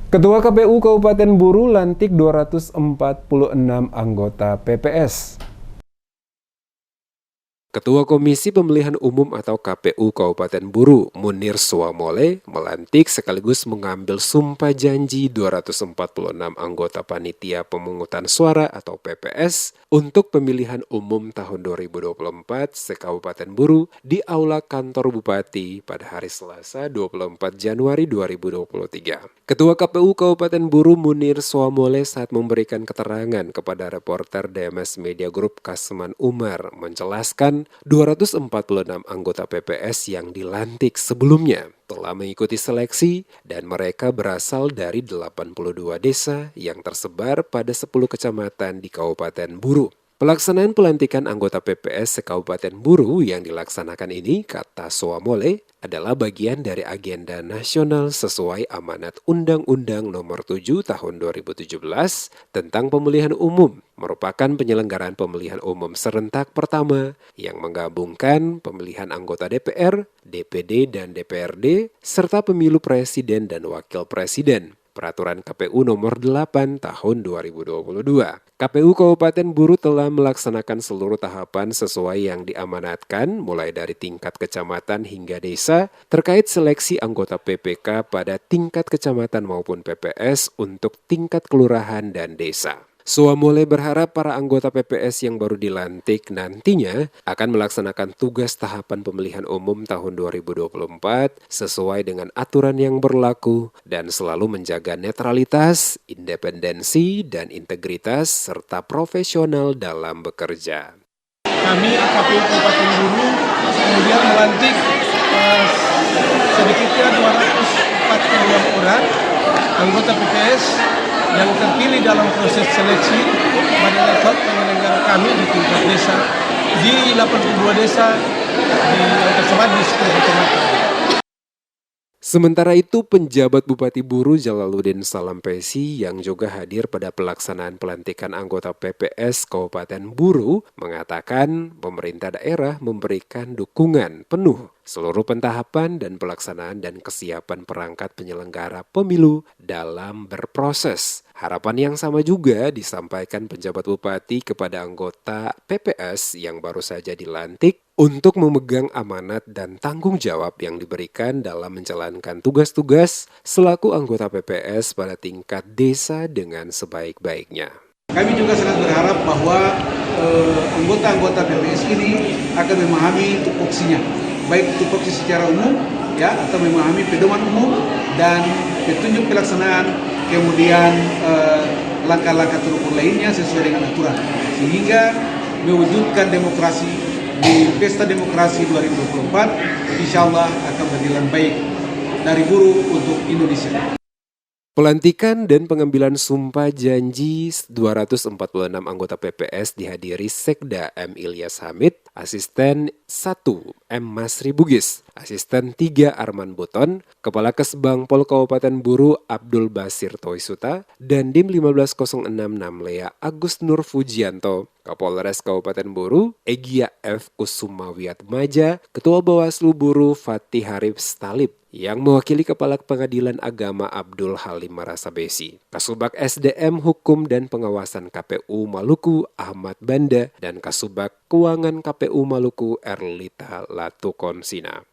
Ketua KPU Kabupaten Buru lantik 246 anggota PPS. Ketua Komisi Pemilihan Umum atau KPU Kabupaten Buru, Munir Swamole, melantik sekaligus mengambil sumpah janji 246 anggota Panitia Pemungutan Suara atau PPS untuk pemilihan umum tahun 2024 se-Kabupaten Buru di Aula Kantor Bupati pada hari Selasa 24 Januari 2023. Ketua KPU Kabupaten Buru, Munir Swamole, saat memberikan keterangan kepada reporter DMS Media Group Kasman Umar menjelaskan 246 anggota PPS yang dilantik sebelumnya telah mengikuti seleksi dan mereka berasal dari 82 desa yang tersebar pada 10 kecamatan di Kabupaten Buru. Pelaksanaan pelantikan anggota PPS se-Kabupaten Buru yang dilaksanakan ini, kata Swamole, adalah bagian dari agenda nasional sesuai amanat Undang-Undang Nomor 7 Tahun 2017 tentang pemilihan umum, merupakan penyelenggaraan pemilihan umum serentak pertama yang menggabungkan pemilihan anggota DPR, DPD, dan DPRD, serta pemilu presiden dan wakil presiden. Peraturan KPU Nomor 8 Tahun 2022. KPU Kabupaten Buru telah melaksanakan seluruh tahapan sesuai yang diamanatkan, mulai dari tingkat kecamatan hingga desa, terkait seleksi anggota PPK pada tingkat kecamatan maupun PPS untuk tingkat kelurahan dan desa. Swamole berharap para anggota PPS yang baru dilantik nantinya akan melaksanakan tugas tahapan pemilihan umum tahun 2024 sesuai dengan aturan yang berlaku dan selalu menjaga netralitas, independensi, dan integritas serta profesional dalam bekerja. Kami KPU Kabupaten Buru kemudian melantik sedikitnya 246 orang anggota PPS yang terpilih dalam proses seleksi pada level penyelenggara kami di tingkat desa di 82 desa yang tersebar di 10 kecamatan. Sementara itu, penjabat Bupati Buru Jalaluddin Salampesi yang juga hadir pada pelaksanaan pelantikan anggota PPS Kabupaten Buru mengatakan pemerintah daerah memberikan dukungan penuh seluruh pentahapan dan pelaksanaan dan kesiapan perangkat penyelenggara pemilu dalam berproses. Harapan yang sama juga disampaikan penjabat Bupati kepada anggota PPS yang baru saja dilantik untuk memegang amanat dan tanggung jawab yang diberikan dalam menjalankan tugas-tugas selaku anggota PPS pada tingkat desa dengan sebaik-baiknya. Kami juga sangat berharap bahwa anggota-anggota PPS ini akan memahami tupoksinya, baik tupoksi secara umum ya atau memahami pedoman umum dan petunjuk pelaksanaan, kemudian langkah-langkah terukur lainnya sesuai dengan aturan, sehingga mewujudkan demokrasi di Pesta Demokrasi 2024, insya Allah akan berjalan baik dari Buru untuk Indonesia. Pelantikan dan pengambilan sumpah janji 246 anggota PPS dihadiri Sekda M. Ilyas Hamid, Asisten 1 M. Masri Bugis, Asisten 3 Arman Buton, Kepala Kesbang Pol Kabupaten Buru Abdul Basir Toisuta, dan Dim 1506 Namlea Agus Nur Fujianto, Kapolres Kabupaten Buru Egya F. Kusumawiat Maja, Ketua Bawaslu Buru Fatih Harif Stalib, yang mewakili Kepala Pengadilan Agama Abdul Halim Marasabesi, Kasubag SDM Hukum dan Pengawasan KPU Maluku Ahmad Banda, dan Kasubag Keuangan KPU Maluku Erlita Latukonsina.